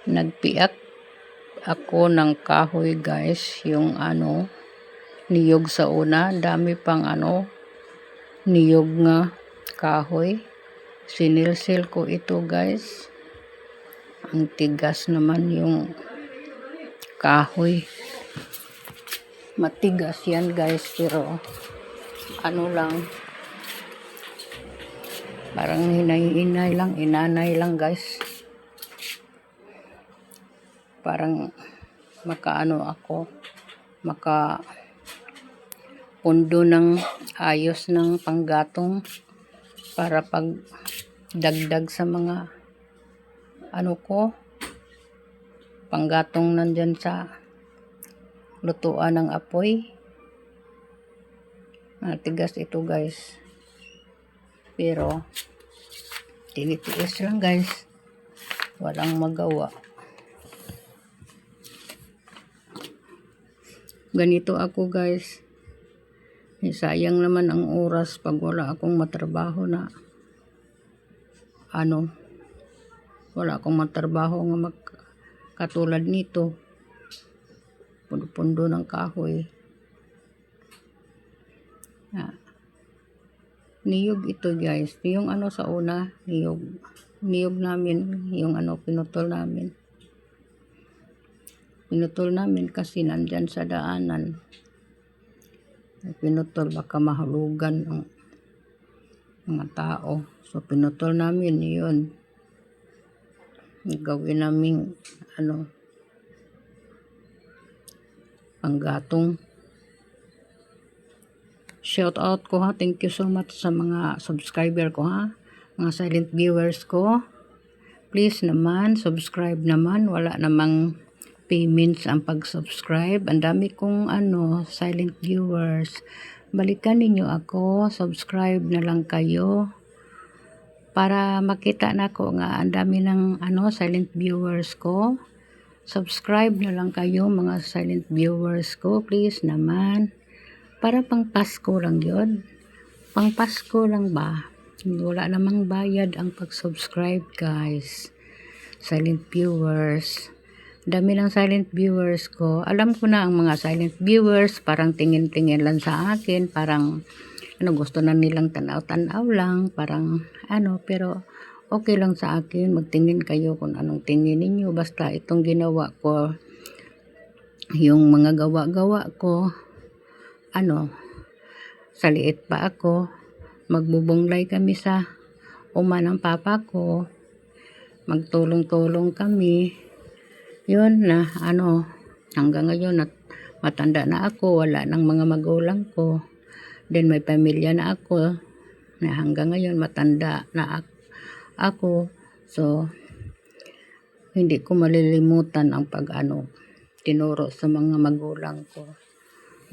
Nagpiak ako ng kahoy guys, yung niyog sa una, dami pang niyog nga kahoy. Sinilsil ko ito guys. Ang tigas naman yung kahoy. Matigas yan guys, pero lang, parang inanay lang guys. Parang ako, pundo ng ayos ng panggatong para pag dagdag sa mga panggatong nandyan sa lutuan ng apoy. Matigas ito guys, pero tinitiis lang guys, walang magawa. Ganito ako guys. Sayang naman ang oras pag wala akong matrabaho na wala akong matrabaho nga katulad nito. Pundo ng kahoy. Niyog ito guys. Yung sa una, niyog namin, yung pinutol namin. Pinutol namin kasi nandyan sa daanan. Pinutol baka mahulugan ang mga tao. So pinutol namin yun. Gawin namin panggatong. Shout out ko ha. Thank you so much sa mga subscriber ko ha. Mga silent viewers ko. Please naman, subscribe naman. Wala namang payments ang pag-subscribe. Ang dami kong silent viewers. Balikan ninyo ako. Subscribe na lang kayo. Para makita na ko nga ang dami ng silent viewers ko. Subscribe na lang kayo mga silent viewers ko. Please naman. Para pang Pasko lang yun. Pang Pasko lang ba? Wala namang bayad ang pag-subscribe guys. Silent viewers. Dami ng silent viewers ko. Alam ko na ang mga silent viewers parang tingin-tingin lang sa akin. Parang gusto na nilang tanaw-tanaw lang. Parang pero okay lang sa akin. Magtingin kayo kung anong tingin ninyo. Basta itong ginawa ko, yung mga gawa-gawa ko, sa liit pa ako, magbubunglay kami sa uma ng papa ko, magtulong-tulong kami. Yun na hanggang ngayon at matanda na ako, wala nang mga magulang ko. Then may pamilya na ako na hanggang ngayon matanda na ako. So hindi ko malilimutan ang tinuro sa mga magulang ko.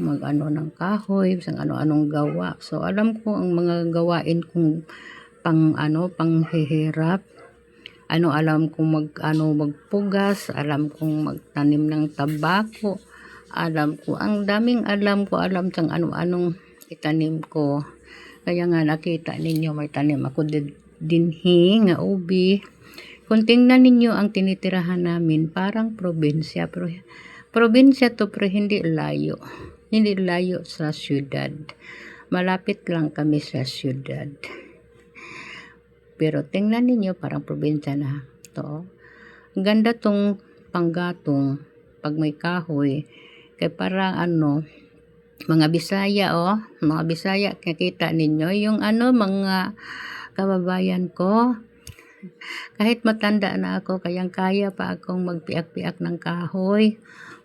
Ng kahoy, sang ano-anong gawa. So alam ko ang mga gawain kong panghihirap. Alam kong magpugas, alam kong magtanim ng tabako. Alam sang ano-anong itanim ko. Kaya nga nakita ninyo may tanim ako dinhi nga ubi. Kung tingnan ninyo ang tinitirahan namin, parang probinsya, pero hindi layo. Hindi layo sa syudad. Malapit lang kami sa syudad. Pero tingnan ninyo, parang probinsya na to. Ganda tong panggatong pag may kahoy. Kaya parang mga Bisaya mga Bisaya, nakita ninyo yung mga kababayan ko. Kahit matanda na ako, kayang-kaya pa akong magpiak-piak ng kahoy.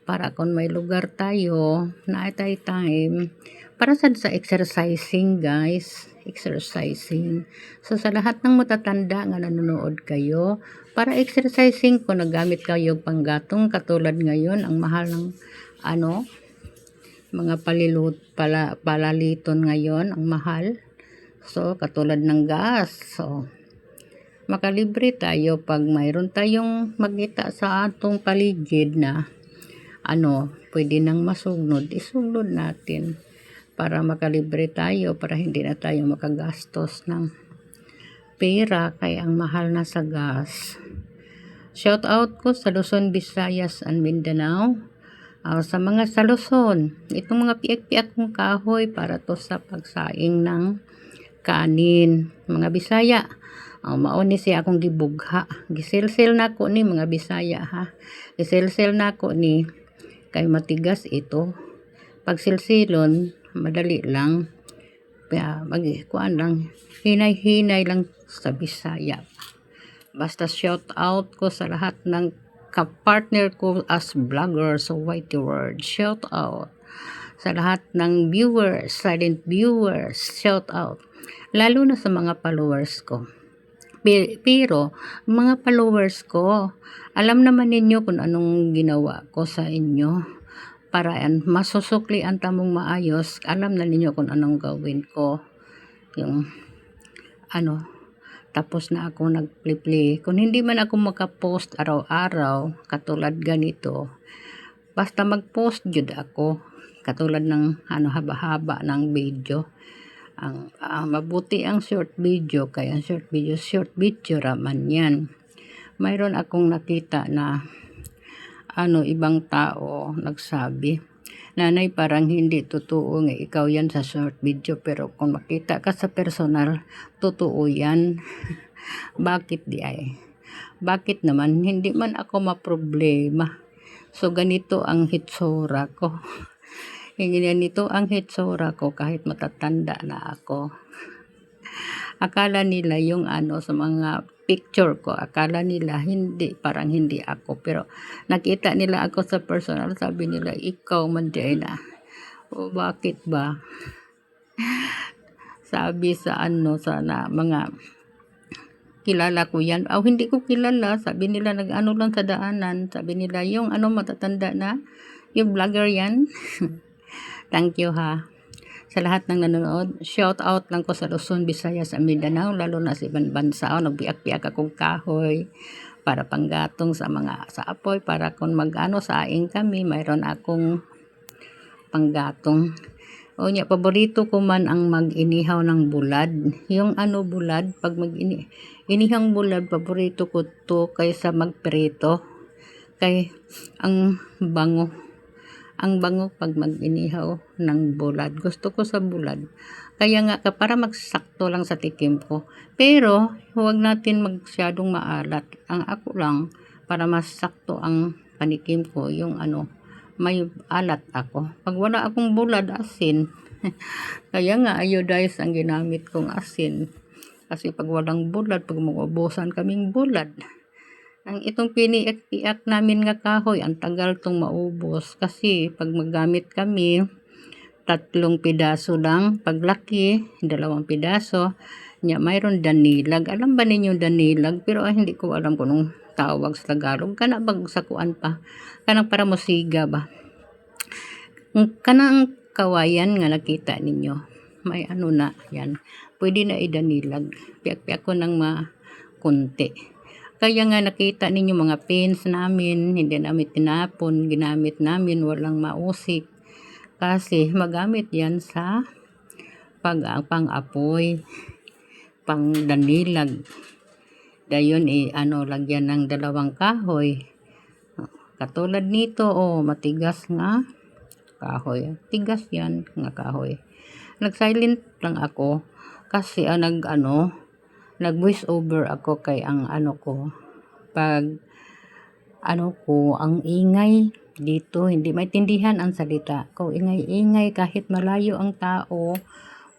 Para kung may lugar tayo, na time, para sa exercising guys, exercising. So sa lahat ng matatanda nga nanonood kayo, para exercising ko nagamit kayo panggatong katulad ngayon, ang mahal ng mga palaliton ngayon, ang mahal. So katulad ng gas, so makalibre tayo pag mayroon tayong magkita sa atong paligid na pwede nang masugnod, isugnod natin para makalibre tayo, para hindi na tayo makagastos ng pera kaya ang mahal na sa gas. Shout out ko sa Luzon, Visayas, and Mindanao. Sa mga sa Luzon, itong mga piak-piak kong kahoy para to sa pagsaing ng kanin. Mga Bisaya, mauni siya akong gibugha. Gisilsil na ko ni mga Bisaya ha. Gisilsil na ko ni kay matigas ito. Pag silsilon, madali lang. Kaya kuan lang, hinay-hinay lang sa Bisaya. Basta shout out ko sa lahat ng kapartner ko as vlogger sa Whitey World. Shout out sa lahat ng viewers, silent viewers. Shout out. Lalo na sa mga followers ko. Pero, mga followers ko, alam naman ninyo kung anong ginawa ko sa inyo. Para masusukli ang tamong maayos, alam na ninyo kung anong gawin ko. Yung, tapos na ako nag-play. Kung hindi man ako makapost araw-araw, katulad ganito, basta mag-post jud ako. Katulad ng haba-haba ng video. Ang mabuti ang short video, kaya ang short video raman yan. Mayroon akong nakita na ibang tao nagsabi, nanay parang hindi totoo nga ikaw yan sa short video, pero kung makita ka sa personal, totoo yan. Bakit di ay? Bakit naman? Hindi man ako maproblema. So ganito ang hitsura ko. Ganito ang hitsura ko kahit matatanda na ako. Akala nila yung sa mga picture ko, akala nila parang hindi ako. Pero nakita nila ako sa personal, sabi nila, ikaw man na. O bakit ba? Sabi sa sa mga kilala ko yan. Hindi ko kilala. Sabi nila, lang sa daanan. Sabi nila, yung matatanda na, yung vlogger yan. Thank you ha. Sa lahat ng nanonood, shout out lang ko sa Luzon, Visayas, sa Mindanao, lalo na sa ibang bansa. Nagbiak-biak akong kahoy para panggatong sa apoy, para kung saing kami, mayroon akong panggatong. Paborito ko man ang mag-inihaw ng bulad. Yung bulad, pag inihang bulad, paborito ko to kaysa magprito. Kay ang bango pag mag-inihaw ng bulad. Gusto ko sa bulad. Kaya nga para magsakto lang sa tikim ko. Pero huwag natin masyadong maalat. Ang ako lang para masakto ang panikim ko, yung may alat ako. Pag wala akong bulad, asin. Kaya nga iodized ang ginamit kong asin. Kasi pag walang bulad, pag maubusan kaming bulad, ang itong piniak-iak namin nga kahoy, ang tagal tong maubos. Kasi pag magamit kami, 3 pidaso lang. Paglaki, 2 pidaso. Mayroon danilag. Alam ba ninyo danilag? Pero hindi ko alam kung anong tawag sa Tagalog. Kana bagsakuan pa. Kanang para musiga ba? Kanang kawayan nga nakita ninyo. May na yan. Pwede na idanilag. Piyak-piyak ko ng kunti. Kaya nga nakita ninyo mga pins namin, hindi namin tinapon, ginamit namin, walang mausik. Kasi magamit yan sa pang-apoy, pang-danilag. Dayon lagyan ng 2 kahoy. Katulad nito, matigas nga kahoy. Tigas yan nga kahoy. Nag-silent lang ako kasi nag-voice over ako kay ang ko. Pag ang ingay dito, hindi maintindihan ang salita ko. Ingay-ingay kahit malayo ang tao,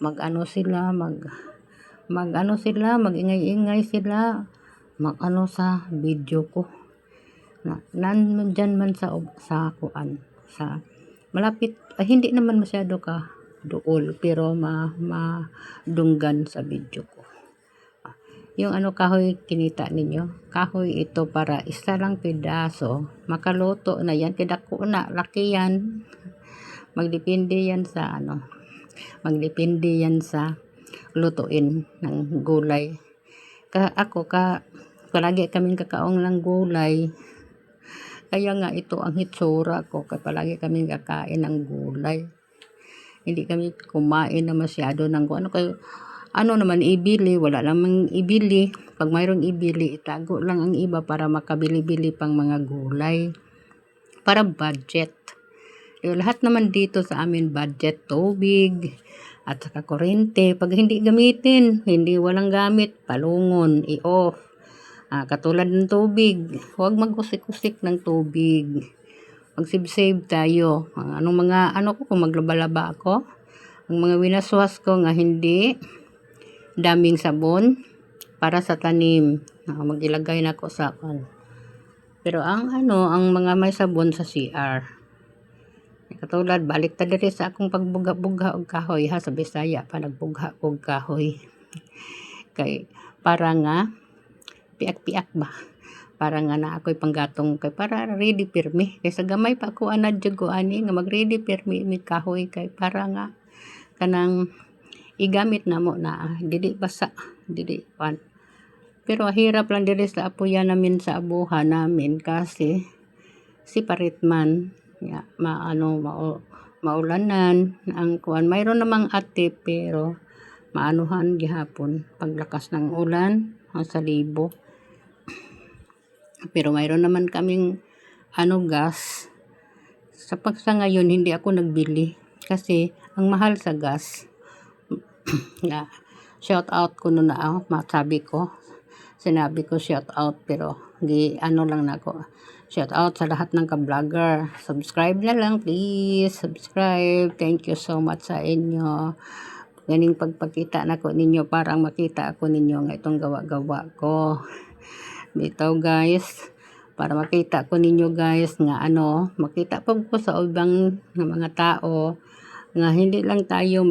mag-ingay-ingay sila, sa video ko. Nandyan man sa malapit, hindi naman masyado ka dool, pero madunggan sa video ko. Yung kahoy kinita ninyo, kahoy ito para isa lang pedaso, makaluto na yan, kidako na, laki yan. Magdepende yan sa lutuin ng gulay. Palagi kaming kakaong ng gulay. Kaya nga ito ang hitsura ko, palagi kaming kakain ng gulay. Hindi kami kumain na masyado ng kayo naman ibili, wala namang ibili. pag mayroong ibili, itago lang ang iba para makabili-bili pang mga gulay. Para budget. Lahat naman dito sa amin budget, tubig, at saka kuryente. Pag hindi gamitin, hindi walang gamit, palungon, i-off. Katulad ng tubig, huwag magkusik-kusik ng tubig. Mag-save tayo. Anong mga, kung maglaba-laba ako, ang mga winaswas ko nga hindi daming sabon para sa tanim. Mag-ilagay na ako sa pero ang mga may sabon sa CR. Katulad, balik ta diri sa akong pagbuga-buga og kahoy ha, sa Bisaya pa nagbugha og kahoy. Kay para nga piak-piak ba. Para nga na ako'y panggatong kay para ready pirmi. Kay sa gamay pa ako anad jud ko ani nga mag-ready pirmi mi kahoy kay para nga kanang igamit na mo na dili basa, dili pan. Pero hirap lang diri sa apuyan namin sa abuhan namin kasi si paritman ya maulanan ang kuan. Mayroon namang ate pero maanuhan gihapon paglakas ng ulan sa libo. Pero mayroon naman kaming gas. Sa ngayon hindi ako nagbili kasi ang mahal sa gas. Na shout out ko na sinabi ko shout out pero lang nako. Shout out sa lahat ng ka-vlogger. Subscribe na lang please. Subscribe. Thank you so much sa inyo. Ganing pagpakita nako ninyo parang makita ako ninyo nga itong gawa-gawa ko. Bitaw guys, para makita ko ninyo guys nga makita po ko sa ubang mga tao nga hindi lang tayo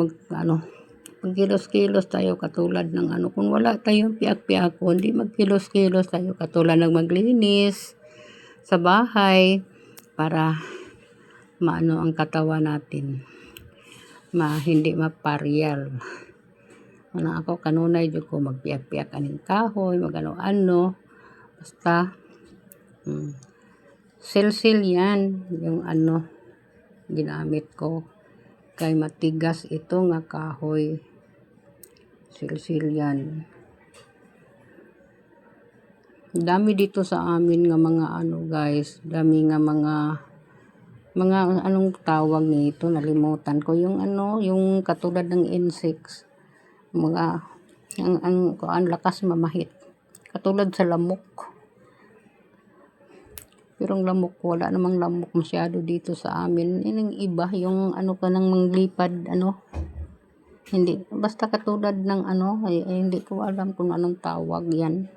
magkilos-kilos tayo katulad ng kung wala tayong piak-piak, hindi magkilos-kilos tayo katulad ng maglinis sa bahay para ang katawan natin hindi maparyal. Ako kanunay jud ko magpiak-piak aning kahoy, magano-ano. Basta sil yan yung ginamit ko kay matigas ito nga kahoy. Sil yan. Dami dito sa amin nga mga guys, dami nga mga anong tawag nito, nalimutan ko yung yung katulad ng insects, mga ang lakas mamahit katulad sa lamok. Pero ang lamok, wala namang lamok masyado dito sa amin. Yung iba, yung ka nang manglipad, hindi, basta katulad ng hindi ko alam kung anong tawag yan.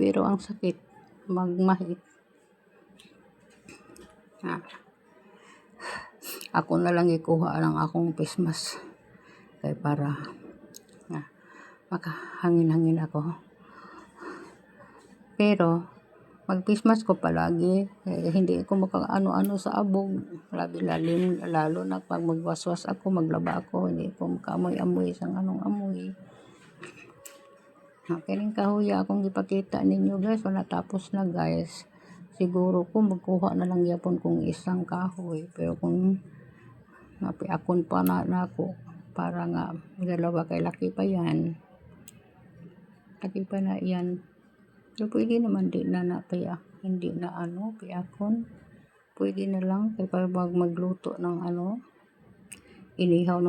Pero ang sakit, magmahit. Ako na lang ikuha lang akong face mask. Kaya para makahangin-hangin ako. Pero mag-face mask ko palagi. Hindi ako makaano sa abog. Lalim, lalo na pag magwaswas ako, maglaba ako. Hindi ko makamoy-amoy isang amoy. Kining kahoy akong ipakita ninyo guys. Wala tapos na guys. Siguro ko magkuha na lang yapon kung isang kahoy. Pero kung napiakon pa na ako para nga dalawa kay laki pa yan. Laki pa na yan. Pero pwede naman din na hindi na piakon. Pwede na lang kay pag magluto ng inihaw ng